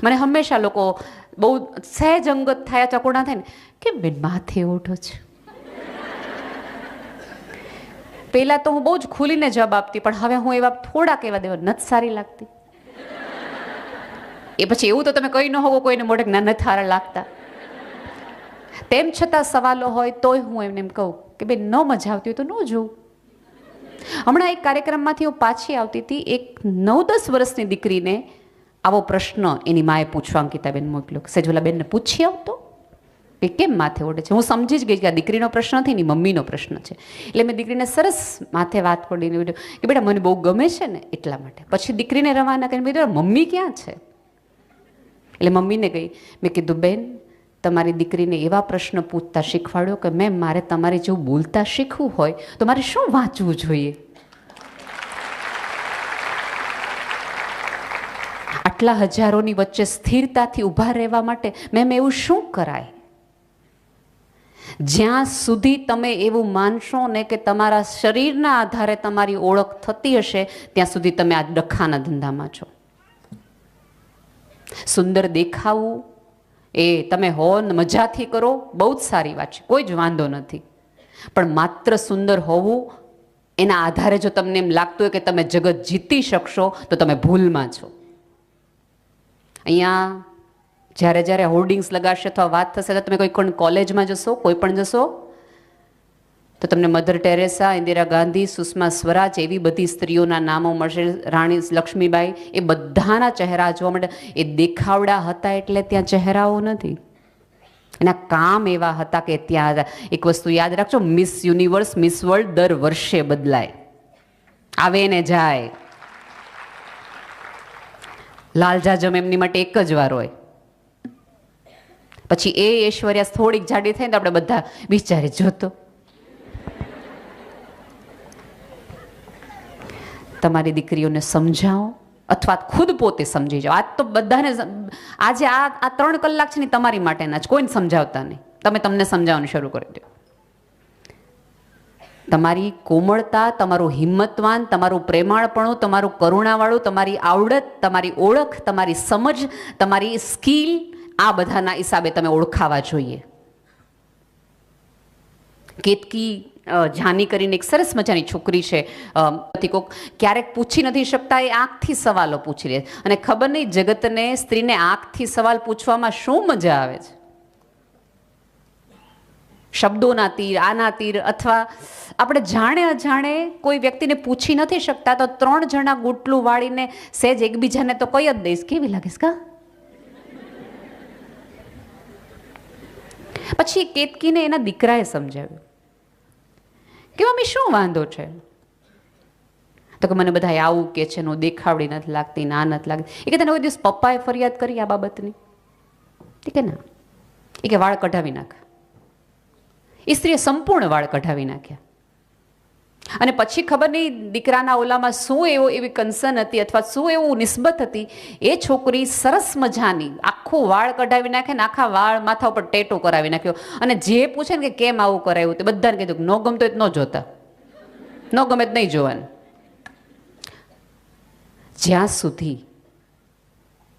મને હંમેશા લોકો બહુ સહેજ અંગત થયા ચકોડા થાય ને કે બેન માથે ઓઢો છે. પહેલાં તો હું બહુ જ ખુલીને જવાબ આપતી, પણ હવે હું એવા થોડાક એવા દેવા નથી સારી લાગતી. એ પછી એવું તો તમે કહી ન હોવો કોઈને મોઢે ના નથી સારા લાગતા. તેમ છતાં સવાલો હોય તોય હું એમને એમ કહું કે બેન ન મજા આવતી હોય તો ન જોઉં. હમણાં એક કાર્યક્રમમાંથી હું પાછી આવતી હતી, એક 9-10 વર્ષની દીકરીને આવો પ્રશ્ન એની માએ પૂછવા અંકિતાબેન મોકલ્યો. સેજોલાબેનને પૂછી આવતો કે કેમ માથે ઓઢે છે. હું સમજી જ ગઈ કે આ દીકરીનો પ્રશ્ન નથી, એની મમ્મીનો પ્રશ્ન છે. એટલે મેં દીકરીને સરસ માથે વાત કરીને કે બેટા મને બહુ ગમે છે ને એટલા માટે. પછી દીકરીને રવાના કરીને બેટા મમ્મી ક્યાં છે? એટલે મમ્મીને ગઈ. મેં કીધું બેન તમારી દીકરીને એવા પ્રશ્ન પૂછતા શીખવાડ્યો કે મેમ મારે તમારે જેવું બોલતા શીખવું હોય તો મારે શું વાંચવું જોઈએ? આટલા હજારોની વચ્ચે સ્થિરતાથી ઊભા રહેવા માટે મેમ એવું શું કરાય? જ્યાં સુધી તમે એવું માનશો ને કે તમારા શરીરના આધારે તમારી ઓળખ થતી હશે ત્યાં સુધી તમે આ ડખાના ધંધામાં છો. સુંદર દેખાવું એ તમે હો મજાથી કરો બહુ જ સારી વાત છે, કોઈ જ વાંધો નથી. પણ માત્ર સુંદર હોવું એના આધારે જો તમને એમ લાગતું હોય કે તમે જગત જીતી શકશો તો તમે ભૂલમાં છો. અહીંયા જ્યારે જ્યારે હોર્ડિંગ્સ લગાડશે અથવા વાત થશે તો તમે કોઈ પણ કોલેજમાં જશો, કોઈ પણ જશો તો તમને મધર ટેરેસા, ઇન્દિરા ગાંધી, સુષ્મા સ્વરાજ એવી બધી સ્ત્રીઓના નામો મળશે, રાણી લક્ષ્મીબાઈ, એ બધાના ચહેરા જોવા મળે. એ દેખાવડા હતા એટલે ત્યાં ચહેરાઓ નથી, એના કામ એવા હતા કે ત્યાં એક વસ્તુ યાદ રાખજો, મિસ યુનિવર્સ, મિસ વર્લ્ડ દર વર્ષે બદલાય, આવે ને જાય. લાલ જાજમ એમની માટે એક જ વાર હોય, પછી એ ઐશ્વર્યા થોડીક જાડી થાય ને તો આપણે બધા વિચારી જોતો. તમારી દીકરીઓને સમજાવો અથવા ખુદ પોતે સમજી જાઓ. આજ તો બધાને આજે આ 3 કલાક છે ને તમારી માટેના જ, કોઈને સમજાવતા નહીં. તમે તમને સમજાવવાનું શરૂ કરી દો. તમારી કોમળતા, તમારું હિંમતવાન, તમારું પ્રેમાળપણું, તમારું કરુણાવાળું, તમારી આવડત, તમારી ઓળખ, તમારી સમજ, તમારી સ્કિલ, આ બધાના હિસાબે તમે ઓળખાવા જોઈએ. કેતકી જાની કરીને એક સરસ મજાની છોકરી છે, કોક ક્યારેક પૂછી નથી શકતા, એ આંખથી સવાલો પૂછી લે. અને ખબર નહીં જગતને, સ્ત્રીને આંખથી સવાલ પૂછવામાં શું મજા આવે છે. શબ્દોના તીર, આના તીર, અથવા આપણે જાણે અજાણે કોઈ વ્યક્તિને પૂછી નથી શકતા તો 3 જણા ગૂંટલું વાળીને સહેજ એકબીજાને તો કઈ જ દઈશ, કેવી લાગીશ કા? પછી કેતકીને એના દીકરાએ સમજાવ્યું કે મમ્મી શું વાંધો છે? તો કે મને બધા આવું કે છે, હું દેખાવડી નથી લાગતી, ના નથી લાગતી. એ કે તને કોઈ દિવસ પપ્પાએ ફરિયાદ કરી આ બાબતની? એ કે ના. એ કે વાળ કઢાવી નાખ. એ સ્ત્રીએ સંપૂર્ણ વાળ કઢાવી નાખ્યા. અને પછી ખબર નહીં દીકરાના ઓલામાં શું એવી કન્સર્ન હતી અથવા શું એવું નિસ્બત હતી, એ છોકરી સરસ મજાની આખું વાળ કઢાવી નાખે ને આખા વાળ માથા ઉપર ટેટો કરાવી નાખ્યો. અને જે પૂછે ને કે કેમ આવું કરાયું, તે બધાને કીધું ન ગમતો એ ન જોતા, ન ગમે જ નહીં જોવાનું. જ્યાં સુધી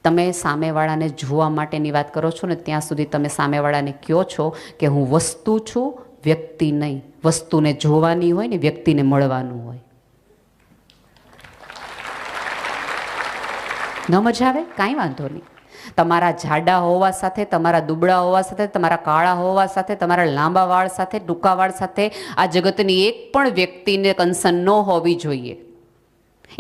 તમે સામેવાળાને જોવા માટેની વાત કરો છો ને ત્યાં સુધી તમે સામેવાળાને કહો છો કે હું વસ્તુ છું, વ્યક્તિ નહીં. વસ્તુને જોવાની હોય ને વ્યક્તિને મળવાનું હોય. ન મજા આવે કાંઈ વાંધો નહીં. તમારા જાડા હોવા સાથે, તમારા દુબળા હોવા સાથે, તમારા કાળા હોવા સાથે, તમારા લાંબા વાળ સાથે, ટૂંકા વાળ સાથે આ જગતની એક પણ વ્યક્તિને કન્સર્ન ન હોવી જોઈએ.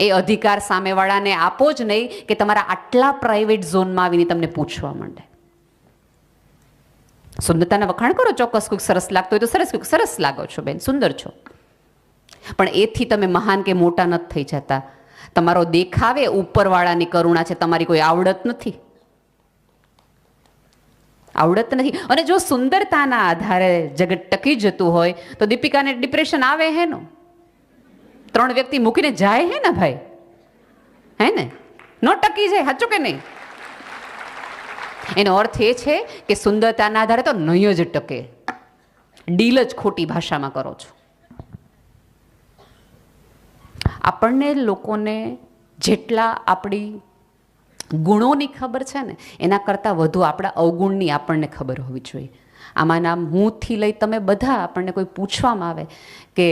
એ અધિકાર સામેવાળાને આપો જ નહીં કે તમારા આટલા પ્રાઇવેટ ઝોનમાં આવીને તમને પૂછવા માંડે. સુંદરતાના વખાણ કરો, ચોક્કસ કોઈક સરસ લાગતો હોય તો સરસ, કોઈક સરસ લાગો છો બેન, સુંદર છો, પણ એથી તમે મહાન કે મોટા નથી થઈ જતા. તમારો દેખાવે ઉપરવાળાની કરુણા છે, તમારી કોઈ આવડત નથી, આવડત નથી. અને જો સુંદરતાના આધારે જગત ટકી જતું હોય તો દીપિકાને ડિપ્રેશન આવે હે નો? 3 વ્યક્તિ મૂકીને જાય હે ને ભાઈ, હે ને? ન ટકી જાય, સાચું કે નહીં? એનો અર્થ એ છે કે સુંદરતાના આધારે તો નહીં જ ટકે. ડીલ જ ખોટી ભાષામાં કરો છો. આપણને લોકોને જેટલા આપણી ગુણોની ખબર છે ને એના કરતાં વધુ આપણા અવગુણની આપણને ખબર હોવી જોઈએ. આમાંના હુંથી લઈ તમે બધા આપણને કોઈ પૂછવામાં આવે કે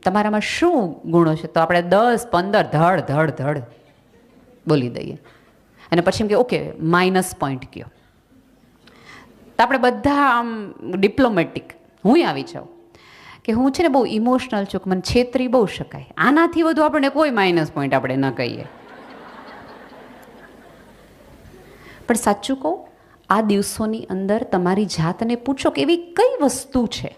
તમારામાં શું ગુણો છે, તો આપણે 10, 15 ધડ ધડ ધડ બોલી દઈએ. અને પછી એમ કે ઓકે -પોઈન્ટ કયો. તો આપણે બધા આમ ડિપ્લોમેટિક. હું આવી જાઉં કે હું છે ને બહુ ઇમોશનલ છું, મને છેતરી બહુ શકાય. આનાથી વધુ આપણને કોઈ -પોઈન્ટ આપણે ન કહીએ. પણ સાચું કહું, આ દિવસોની અંદર તમારી જાતને પૂછો કે એવી કઈ વસ્તુ છે,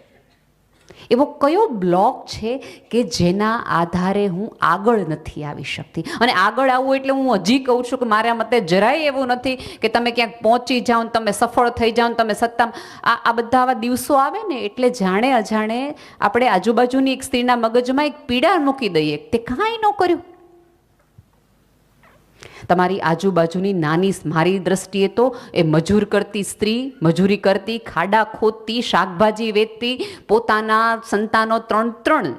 એવો કયો બ્લોક છે કે જેના આધારે હું આગળ નથી આવી શકતી. અને આગળ આવવું એટલે હું હજી કહું છું કે મારા મતે જરાય એવું નથી કે તમે ક્યાંક પહોંચી જાઓ, તમે સફળ થઈ જાઓ, તમે સત્તામાં. આ બધા આવા દિવસો આવે ને એટલે જાણે અજાણે આપણે આજુબાજુની એક સ્ત્રીના મગજમાં એક પીડા મૂકી દઈએ, તે કાંઈ ન કર્યું. તમારી આજુબાજુની નાની, મારી દ્રષ્ટિએ તો એ મજૂર કરતી સ્ત્રી, મજૂરી કરતી, ખાડા ખોદતી, શાકભાજી વેચતી, પોતાના સંતાનો 3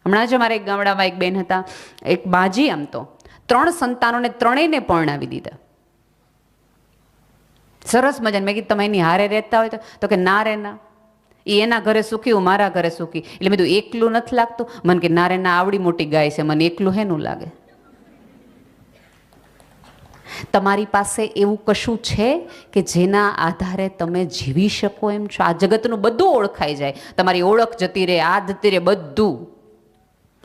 હમણાં જ અમારે એક ગામડામાં એક બેન હતા, એક બાજી, આમ તો 3 સંતાનોને 3ને પરણાવી દીધા. સરસ મજાને. મેં કીધું તમે એની હારે રહેતા હોય તો કે ના રે ના, એ એના ઘરે સુખી, હું મારા ઘરે સુખી. એટલે મેં કીધું એકલું નથી લાગતું? મને કે ના રે ના, આવડી મોટી ગાય છે, મને એકલું હેનું લાગે. તમારી પાસે એવું કશું છે કે જેના આધારે તમે જીવી શકો એમ છો? આ જગતનું બધું ઓળખાઈ જાય, તમારી ઓળખ જતી રહે, આ જતી રહે, બધું.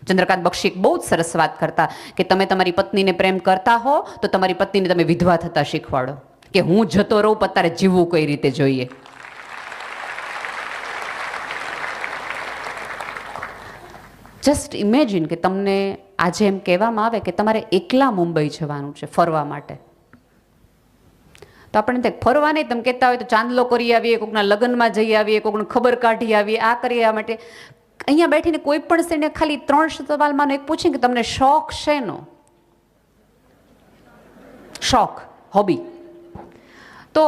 ચંદ્રકાંત બક્ષી બહુ જ સરસ વાત કરતા કે તમે તમારી પત્નીને પ્રેમ કરતા હો તો તમારી પત્નીને તમે વિધવા થતા શીખવાડો, કે હું જતો રહું પણ તારે જીવવું કઈ રીતે જોઈએ. જસ્ટ ઇમેજિન કે તમને આજે એમ કહેવામાં આવે કે તમારે એકલા મુંબઈ જવાનું છે ફરવા માટે. તો આપણને ફરવા નહીં, તમે કહેતા હોય તો ચાંદલો કરી આવીએ, કોઈકના લગ્નમાં જઈ આવીએ, કોઈકને ખબર કાઢી આવીએ, આ કરી આ માટે. અહીંયા બેઠીને કોઈ પણ સ્ત્રીને ખાલી 3 સવાલમાં એક પૂછે કે તમને શોખ શેનો? શોખ, હોબી. તો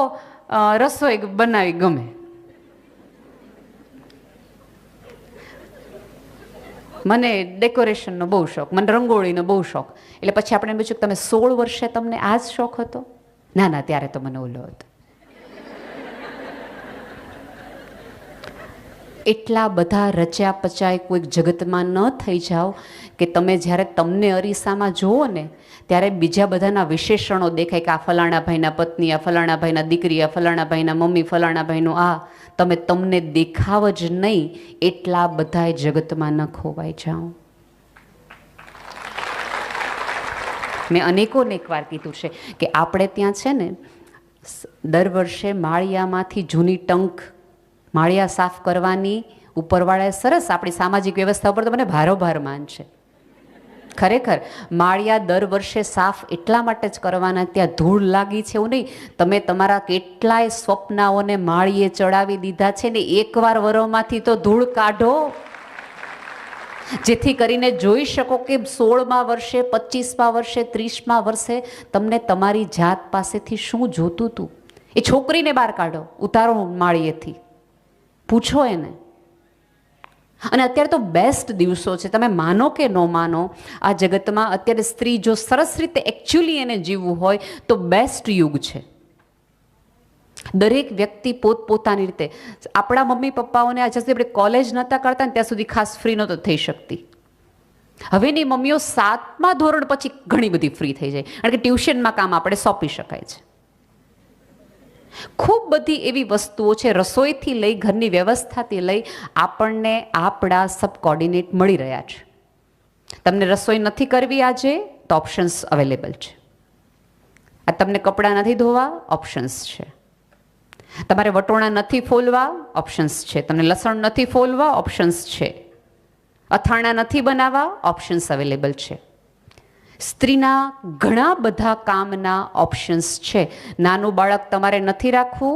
રસોઈ બનાવી ગમે. મને ડેકોરેશનનો બહુ શોખ, મને રંગોળીનો બહુ શોખ. એટલે પછી આપણે પૂછ્યું કે તમે 16 વર્ષે તમને આ જ શોખ હતો? ના ના, ત્યારે તો મને ઓલો હતો. એટલા બધા રચ્યા પચાય કોઈક જગતમાં ન થઈ જાઓ કે તમે જ્યારે તમને અરીસામાં જુઓ ને ત્યારે બીજા બધાના વિશેષણો દેખાય કે આ ફલાણા ભાઈના પત્ની, આ ફલાણા ભાઈના દીકરી, આ ફલાણા ભાઈના મમ્મી, ફલાણા ભાઈનું આ. તમે તમને દેખાવ જ નહીં એટલા બધા જગતમાં ન ખોવાઈ જાઓ. મેં અનેકોને એક વાર કીધું છે કે આપણે ત્યાં છે ને દર વર્ષે માળિયામાંથી જૂની ટંક, માળિયા સાફ કરવાની ઉપરવાળાએ સરસ આપણી સામાજિક વ્યવસ્થા ઉપર તો મને ભારોભાર માન છે. ખરેખર માળિયા દર વર્ષે સાફ એટલા માટે જ કરવાના, ત્યાં ધૂળ લાગી છે એવું નહીં. તમે તમારા કેટલાય સ્વપ્નાઓને માળીએ ચડાવી દીધા છે ને, એકવાર વરોમાંથી તો ધૂળ કાઢો, જેથી કરીને જોઈ શકો કે 16મા વર્ષે, 25મા વર્ષે, 30મા વર્ષે તમને તમારી જાત પાસેથી શું જોતું હતું. એ છોકરીને બહાર કાઢો, ઉતારો માળીએથી, પૂછો એને. અને અત્યારે તો બેસ્ટ દિવસો છે, તમે માનો કે ન માનો, આ જગતમાં અત્યારે સ્ત્રી જો સરસ રીતે એકચ્યુઅલી એને જીવવું હોય તો બેસ્ટ યુગ છે. દરેક વ્યક્તિ પોતપોતાની રીતે. આપણા મમ્મી પપ્પાઓને આ જસ્ટ આપણે કોલેજ નહોતા કરતા ને ત્યાં સુધી ખાસ ફ્રી નહોતો થઈ શકતી. હવેની મમ્મીઓ 7મા ધોરણ પછી ઘણી બધી ફ્રી થઈ જાય, કારણ કે ટ્યુશનમાં કામ આપણે સોંપી શકાય છે. ખૂબ બધી એવી વસ્તુઓ છે, રસોઈથી લઈ ઘરની વ્યવસ્થાથી લઈ આપણને આપણા સબ કોર્ડિનેટ મળી રહ્યા છે. તમને રસોઈ નથી કરવી આજે તો ઓપ્શન્સ અવેલેબલ છે. આ તમને કપડાં નથી ધોવા, ઓપ્શન્સ છે. તમારે વટોણા નથી ફોલવા, ઓપ્શન્સ છે. તમને લસણ નથી ફોલવા, ઓપ્શન્સ છે. અથાણા નથી બનાવવા, ઓપ્શન્સ અવેલેબલ છે. સ્ત્રીના ઘણા બધા કામના ઓપ્શન્સ છે. નાનું બાળક તમારે નથી રાખવું,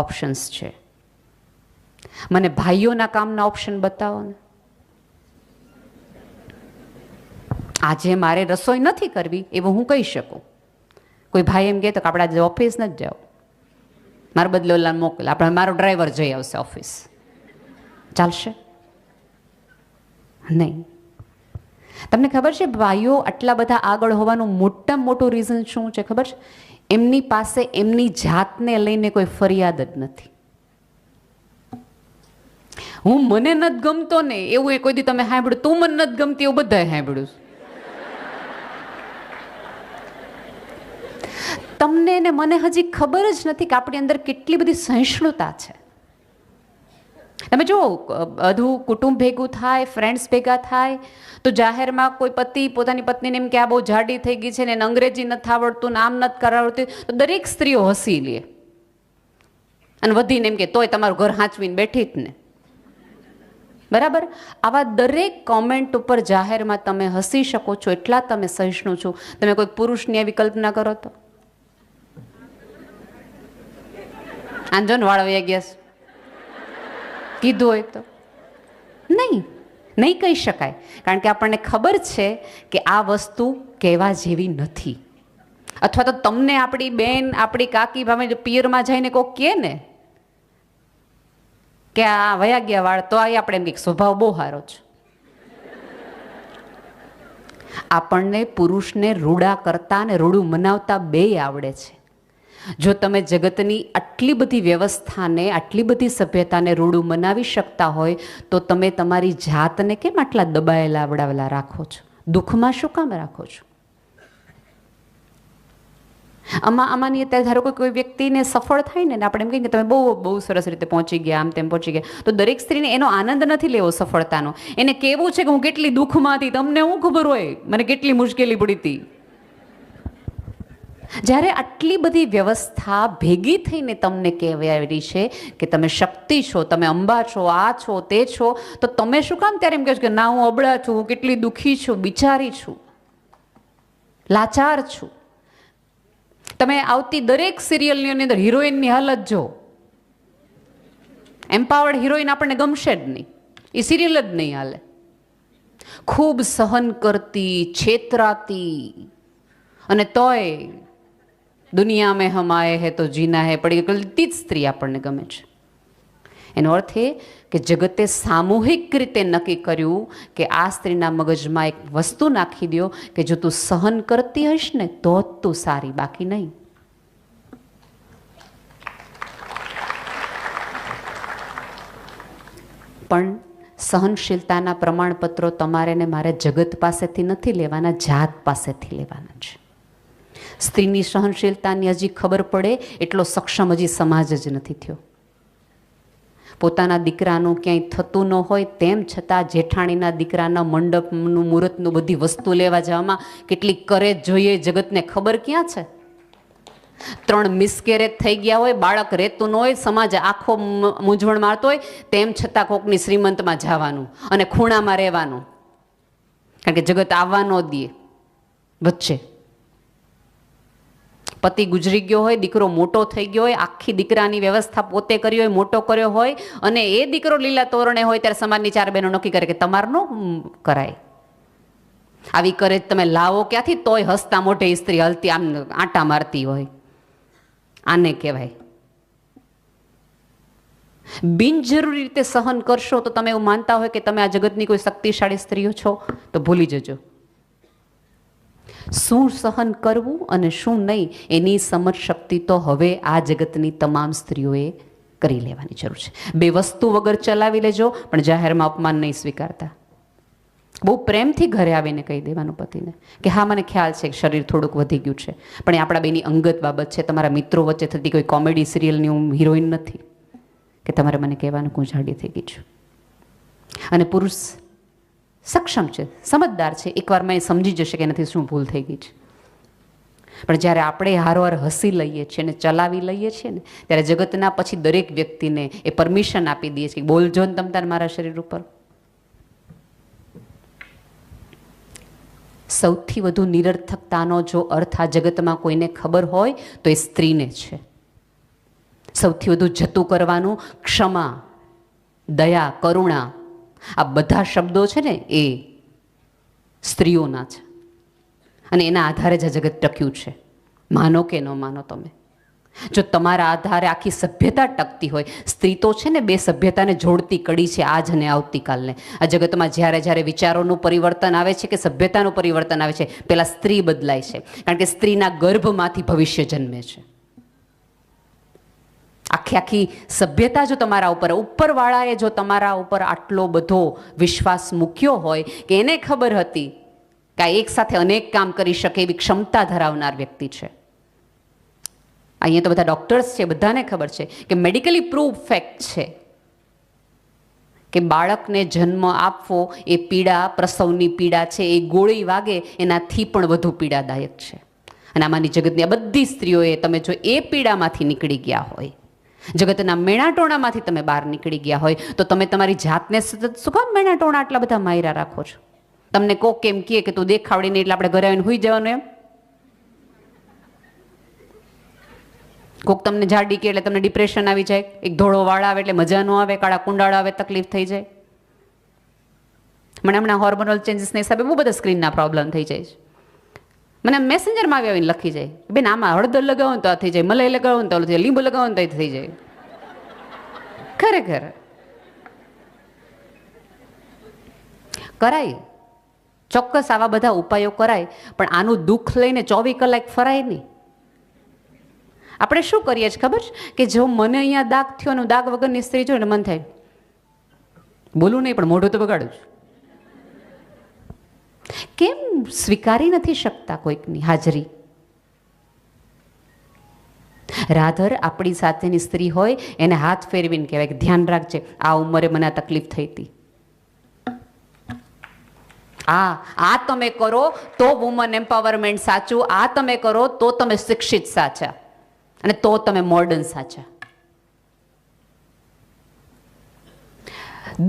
ઓપ્શન્સ છે. મને ભાઈઓના કામના ઓપ્શન બતાવો ને. આજે મારે રસોઈ નથી કરવી એવું હું કહી શકું. કોઈ ભાઈ એમ કહે તો કે આપણે આજે ઓફિસ નથી જાઓ, મારો બદલો મોકલ, આપણે મારો ડ્રાઈવર જઈ આવશે ઓફિસ, ચાલશે નહીં. તમને ખબર છે ભાઈઓ આટલા બધા આગળ હોવાનું મોટામાં મોટું રીઝન શું છે ખબર છે? એમની પાસે એમની જાતને લઈને કોઈ ફરિયાદ જ નથી. હું મને નથી ગમતો ને એવું એ કોઈ દી તમે સાંભળ્યું? તું મને નથી ગમતી એવું બધાએ સાંભળ્યું. તમને ને મને હજી ખબર જ નથી કે આપણી અંદર કેટલી બધી સહિષ્ણુતા છે. તમે જુઓ, બધું કુટુંબ ભેગું થાય, ફ્રેન્ડ્સ ભેગા થાય, તો જાહેરમાં કોઈ પતિ પોતાની પત્નીને એમ કે આ બહુ જાડી થઈ ગઈ છે ને એને અંગ્રેજી નથી આવડતું ને આમ નથી કરાવડતું, તો દરેક સ્ત્રીઓ હસી લે અને વધીને એમ કે તોય તમારું ઘર હાંચવીને બેઠી જ ને. બરાબર? આવા દરેક કોમેન્ટ ઉપર જાહેરમાં તમે હસી શકો છો એટલા તમે સહિષ્ણુ છો. તમે કોઈ પુરુષની આવી કલ્પના કરો તો આંજો ને વાળ વયા ગયા કીધું હોય તો નહીં કહી શકાય, કારણ કે આપણને ખબર છે કે આ વસ્તુ કહેવા જેવી નથી. અથવા તો તમને આપણી બેન, આપણી કાકી ભાવે પિયરમાં જઈને કોક કહે ને કે આ વયા ગયા વાળ, તો આ આપણે એમ કે સ્વભાવ બહુ સારો છે. આપણને પુરુષને રૂડા કરતા ને રૂડું મનાવતા બેય આવડે છે. જો તમે જગતની આટલી બધી વ્યવસ્થાને, આટલી બધી સભ્યતાને રૂડું મનાવી શકતા હોય તો તમે તમારી જાતને કેમ આટલા દબાયેલા આવડાવેલા રાખો છો? દુઃખમાં શું કામ રાખો છો? આમાંની અત્યારે ધારો કે કોઈ વ્યક્તિને સફળ થાય ને આપણે એમ કહીએ કે તમે બહુ સરસ રીતે પહોંચી ગયા, આમ તેમ પહોંચી ગયા, તો દરેક સ્ત્રીને એનો આનંદ નથી લેવો સફળતાનો. એને કહેવું છે કે હું કેટલી દુઃખમાં હતી, તમને શું ખબર હોય મને કેટલી મુશ્કેલી પડી હતી. જ્યારે આટલી બધી વ્યવસ્થા ભેગી થઈને તમને કહેવાયેલી છે કે તમે શક્તિ છો, તમે અંબા છો, આ છો, તે છો, તો તમે શું કામ ત્યારે એમ કહો છો કે ના હું અબળા છું, હું કેટલી દુઃખી છું, બિચારી છું, લાચાર છું? તમે આવતી દરેક સિરિયલની અંદર હિરોઈનની હાલત જો, એમ્પાવર્ડ હિરોઈન આપણને ગમશે જ નહીં, એ સિરિયલ જ નહીં હાલે. ખૂબ સહન કરતી, છેતરાતી, અને તોય દુનિયા મેં હમ આએ હે તો જીના હે પડી ગઈ જ સ્ત્રી આપણને ગમે છે. એનો અર્થ એ કે જગતે સામૂહિક રીતે નક્કી કર્યું કે આ સ્ત્રીના મગજમાં એક વસ્તુ નાખી દો કે જો તું સહન કરતી હશ ને તો જ તું સારી, બાકી નહીં. પણ સહનશીલતાના પ્રમાણપત્રો તમારે ને મારે જગત પાસેથી નથી લેવાના, જાત પાસેથી લેવાના છે. સ્ત્રીની સહનશીલતાની હજી ખબર પડે એટલો સક્ષમ હજી સમાજ જ નથી થયો. પોતાના દીકરાનું ક્યાંય થતું ન હોય તેમ છતાં જેઠાણીના દીકરાના મંડપનું, મુહૂર્તનું, બધી વસ્તુ લેવા જવામાં કેટલી કરે જોઈએ જગતને ખબર ક્યાં છે? 3 મિસકેરેજ થઈ ગયા હોય, બાળક રહેતું ન હોય, સમાજ આખો મૂંઝવણ મારતો હોય, તેમ છતાં કોકની શ્રીમંતમાં જવાનું અને ખૂણામાં રહેવાનું, કારણ કે જગત આવવા ન દે વચ્ચે. પતિ ગુજરી ગયો હોય, દીકરો મોટો થઈ ગયો હોય, આખી દીકરાની વ્યવસ્થા પોતે કરી હોય, મોટો કર્યો હોય, અને એ દીકરો લીલા તોરણે હોય ત્યારે સમાજની 4 બહેનો નક્કી કરે કે તમારે ન કરાય. આવી કરે તમે લાવો ક્યાંથી? તોય હસતા મોઢે સ્ત્રી હલતી આમ આંટા મારતી હોય. આને કહેવાય બિનજરૂરી રીતે સહન કરશો તો તમે એવું માનતા હોય કે તમે આ જગતની કોઈ શક્તિશાળી સ્ત્રીઓ છો, તો ભૂલી જજો. શું સહન કરવું અને શું નહીં એની સમજ શક્તિ તો હવે આ જગતની તમામ સ્ત્રીઓએ કરી લેવાની જરૂર છે. 2 વસ્તુ વગર ચલાવી લેજો, પણ જાહેરમાં અપમાન નહીં સ્વીકારતા. બહુ પ્રેમથી ઘરે આવીને કહી દેવાનું પતિને કે હા મને ખ્યાલ છે કે શરીર થોડુંક વધી ગયું છે, પણ એ આપણા બેની અંગત બાબત છે, તમારા મિત્રો વચ્ચે થતી કોઈ કોમેડી સિરિયલની હું હિરોઈન નથી કે તમારે મને કહેવાનું કે હું જાડી થઈ ગઈ છું. અને પુરુષ સક્ષમ છે, સમજદાર છે, એકવારમાં એ સમજી જશે કે એનાથી શું ભૂલ થઈ ગઈ છે. પણ જ્યારે આપણે હારોહાર હસી લઈએ છીએ અને ચલાવી લઈએ છીએ ને ત્યારે જગતના પછી દરેક વ્યક્તિને એ પરમિશન આપી દઈએ છીએ કે બોલજો ને તમ તાર મારા શરીર ઉપર. સૌથી વધુ નિરર્થકતાનો જો અર્થ આ જગતમાં કોઈને ખબર હોય તો એ સ્ત્રીને છે. સૌથી વધુ જતું કરવાનું ક્ષમા, દયા, કરુણા, આ બધા શબ્દો છે ને એ સ્ત્રીઓના છે અને એના આધારે જ આ જગત ટક્યું છે. માનો કે ન માનો તમે, જો તમારા આધારે આખી સભ્યતા ટકતી હોય, સ્ત્રી તો છે ને બે સભ્યતાને જોડતી કડી છે, આજ અને આવતીકાલને. આ જગતમાં જ્યારે જ્યારે વિચારોનું પરિવર્તન આવે છે કે સભ્યતાનું પરિવર્તન આવે છે, પહેલાં સ્ત્રી બદલાય છે, કારણ કે સ્ત્રીના ગર્ભમાંથી ભવિષ્ય જન્મે છે. આખી સભ્યતા જો તમારા ઉપરવાળાએ જો તમારા ઉપર આટલો બધો વિશ્વાસ મૂક્યો હોય કે એને ખબર હતી કે આ એક સાથે અનેક કામ કરી શકે એવી ક્ષમતા ધરાવનાર વ્યક્તિ છે. અહીંયા તો બધા ડૉક્ટર્સ છે, બધાને ખબર છે કે મેડિકલી પ્રૂવ ફેક્ટ છે કે બાળકને જન્મ આપવો એ પીડા, પ્રસવની પીડા છે, એ ગોળી વાગે એનાથી પણ વધુ પીડાદાયક છે. અને આમાંની જગતની આ બધી સ્ત્રીઓએ, તમે જો એ પીડામાંથી નીકળી ગયા હોય, જગતના મેણાટોણામાંથી તમે બહાર નીકળી ગયા હોય, તો તમે તમારી જાતને સતત શું કામ મેણાટોણા આટલા બધા માયરા રાખો છો? તમને કોક એમ કહે કે તું દેખાવડી નહીં એટલે આપણે ઘરે આવીને હોઈ જવાનું એમ? કોક તમને જાડી કે એટલે તમને ડિપ્રેશન આવી જાય, એક ધોળો વાળ આવે એટલે મજા ન આવે, કાળા કુંડાળા આવે તકલીફ થઈ જાય. મને હમણાં હોર્મોનલ ચેન્જીસના હિસાબે બહુ બધા સ્ક્રીનના પ્રોબ્લેમ થઈ જાય છે. મને મેસેન્જરમાં આવી આવીને લખી જાય, બેન આમાં હળદર લગાવો ને તો આ થઈ જાય, મલાઈ લગાવો ને તો થઈ જાય, લીંબુ લગાવો ને તો થઈ જાય. ખરેખર કરાય, ચોક્કસ આવા બધા ઉપાયો કરાય, પણ આનું દુઃખ લઈને 24 કલાક ફરાય નહીં. આપણે શું કરીએ છીએ ખબર છે કે જો મને અહીંયા દાગ થયો ને દાગ વગરની સ્ત્રી જોઈને મન થાય બોલું નહીં પણ મોઢું તો બગાડું છું. કેમ સ્વીકારી નથી શકતા કોઈકની હાજરી? રાધર આપણી સાથેની સ્ત્રી હોય એને હાથ ફેરવીને કહેવાય કે ધ્યાન રાખજે, આ ઉંમરે મને આ તકલીફ થઈ હતી, આ તમે કરો તો વુમન એમ્પાવરમેન્ટ સાચું, આ તમે કરો તો તમે શિક્ષિત સાચા, અને તો તમે મોડર્ન સાચા.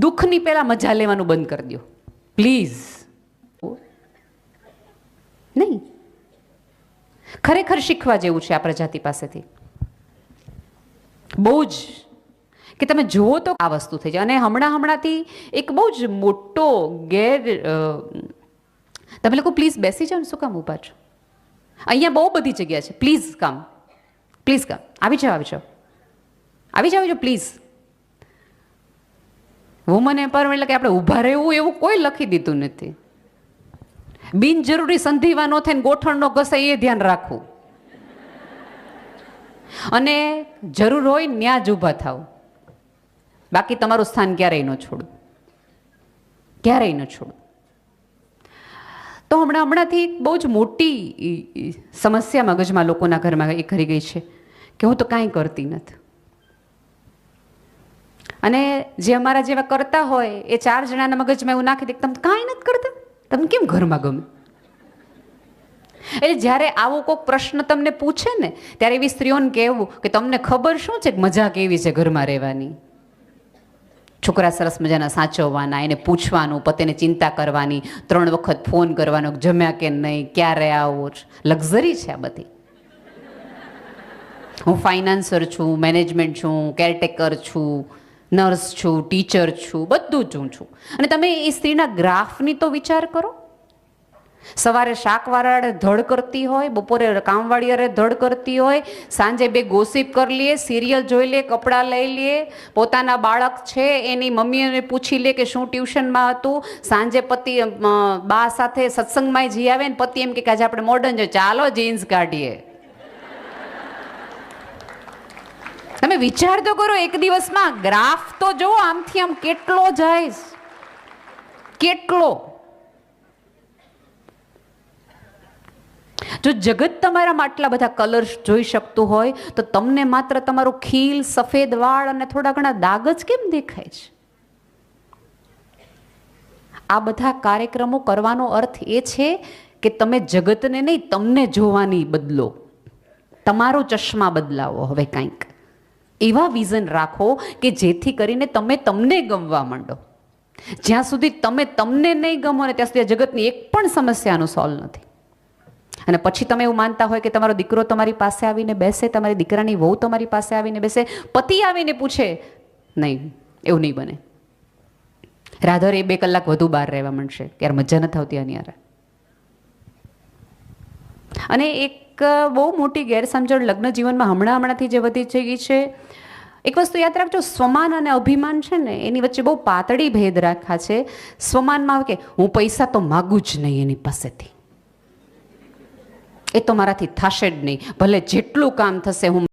દુઃખની પહેલા મજા લેવાનું બંધ કરી દો પ્લીઝ. નહીં, ખરેખર શીખવા જેવું છે આ પ્રજાતિ પાસેથી બહુ જ, કે તમે જુઓ તો આ વસ્તુ થઈ જાય. અને હમણાંથી એક બહુ જ મોટો તમે લોકો પ્લીઝ બેસી જાઓ ને, શું કામ ઊભા છો? અહીંયા બહુ બધી જગ્યા છે, પ્લીઝ કામ, પ્લીઝ કામ, આવી જાઓ પ્લીઝ. વુમન એમ્પાવરમેન્ટ એટલે કે આપણે ઊભા રહેવું એવું કોઈ લખી દીધું નથી. બિનજરૂરી સંધિવા ન થાય ને ગોઠણ નો ઘસાય એ ધ્યાન રાખવું, અને જરૂર હોય ન્યા જ ઊભા થાવ, બાકી તમારું સ્થાન ક્યારેય ન છોડું, ક્યારેય ન છોડું. તો હમણાંથી બહુ જ મોટી સમસ્યા મગજમાં લોકોના ઘરમાં એ કરી ગઈ છે કે હું તો કાંઈ કરતી નથી. અને જે અમારા જેવા કરતા હોય એ 4 જણાના મગજમાં એવું નાખી દે તમે કાંઈ નથી કરતા, તમને કેમ ઘરમાં ગમે? એટલે જ્યારે આવો કોઈક પ્રશ્ન તમને પૂછે ને ત્યારે એવી સ્ત્રીઓને કહેવું કે તમને ખબર શું છે કે મજા કેવી છે ઘરમાં રહેવાની? છોકરા સરસ મજાના સાચવવાના, એને પૂછવાનું, પતિને ચિંતા કરવાની, 3 વખત ફોન કરવાનો, જમ્યા કે નહીં, ક્યારે આવો, લક્ઝરી છે આ બધી. હું ફાઇનાન્સર છું, મેનેજમેન્ટ છું, કેરટેકર છું, નર્સ છું, ટીચર છું, બધું જ હું છું. અને તમે એ સ્ત્રીના ગ્રાફની તો વિચાર કરો. સવારે શાકવાળાએ ધડ કરતી હોય, બપોરે કામવાળીએ ધડ કરતી હોય, સાંજે 2 ગોસિપ કરી લે, સિરિયલ જોઈ લે, કપડાં લઈ લે, પોતાના બાળક છે એની મમ્મીને પૂછી લે કે શું ટ્યુશનમાં હતું, સાંજે પતિ બા સાથે સત્સંગમાં જઈ આવે ને પતિ એમ કે આજે આપણે મોડર્ન છે, ચાલો જીન્સ કાઢીએ. તમે વિચાર તો કરો, એક દિવસમાં ગ્રાફ તો જો આમથી આમ કેટલો જાય, કેટલો. જો જગત તમારામાં આટલા બધા કલર્સ જોઈ શકતું હોય તો તમને માત્ર તમારું ખીલ, સફેદ વાળ અને થોડા ઘણા દાગ જ કેમ દેખાય છે? આ બધા કાર્યક્રમો કરવાનો અર્થ એ છે કે તમે જગતને નહીં તમને જોવાની બદલો, તમારો ચશ્મા બદલાવો. હવે કંઈક એવા વિઝન રાખો કે જેથી કરીને તમે તમને ગમવા માંડો. જ્યાં સુધી તમે તમને નહીં ગમો ને ત્યાં સુધી જગતની એક પણ સમસ્યાનું સોલ્વ નથી. અને પછી તમે એવું માનતા હોય કે તમારો દીકરો તમારી પાસે આવીને બેસે, તમારી દીકરાની વહુ તમારી પાસે આવીને બેસે, પતિ આવીને પૂછે, નહીં, એવું નહીં બને. રાધર એ 2 કલાક વધુ બહાર રહેવા માંડશે કે યાર મજા નથી આવતી આની યાર. અને એક બહુ મોટી ગેરસમજણ લગ્ન જીવનમાં હમણાંથી જે વધી જઈ છે. એક વસ્તુ યાદ રાખજો, સ્વમાન અને અભિમાન છે ને એની વચ્ચે બહુ પાતળી ભેદ રાખા છે. સ્વમાનમાં આવે કે હું પૈસા તો માગું જ નહીં એની પાસેથી, એ તો મારાથી થશે જ નહીં, ભલે જેટલું કામ થશે હું